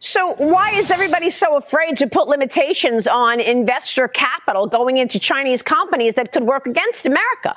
So why is everybody so afraid to put limitations on investor capital going into Chinese companies that could work against America?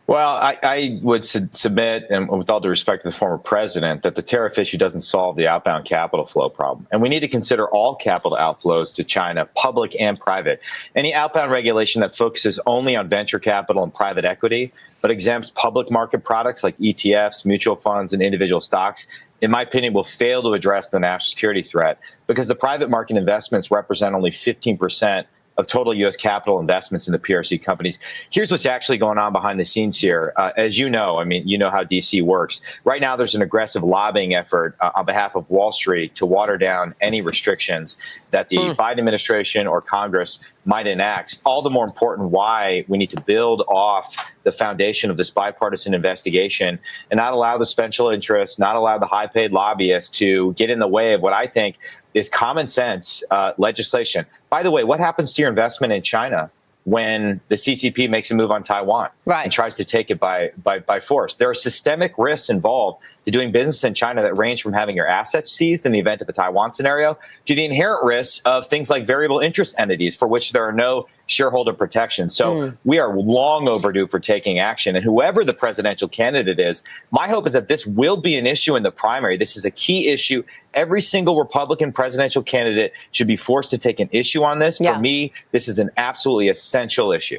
Well, I would submit, and with all due respect to the former president, that the tariff issue doesn't solve the outbound capital flow problem. And we need to consider all capital outflows to China, public and private. Any outbound regulation that focuses only on venture capital and private equity, but exempts public market products like ETFs, mutual funds, and individual stocks, in my opinion, will fail to address the national security threat, because the private market investments represent only 15% of total U.S. capital investments in the PRC companies. Here's what's actually going on behind the scenes here. As you know, you know how D.C. works. Right now, there's an aggressive lobbying effort on behalf of Wall Street to water down any restrictions that the Biden administration or Congress might enact. All the more important why we need to build off the foundation of this bipartisan investigation and not allow the special interests, not allow the high-paid lobbyists to get in the way of what I think is common sense legislation. By the way, what happens to your investment in China when the CCP makes a move on Taiwan and tries to take it by force? There are systemic risks involved to doing business in China that range from having your assets seized in the event of a Taiwan scenario to the inherent risks of things like variable interest entities for which there are no shareholder protections. So we are long overdue for taking action. And whoever the presidential candidate is, my hope is that this will be an issue in the primary. This is a key issue. Every single Republican presidential candidate should be forced to take an issue on this. For me, this is an absolutely essential issue.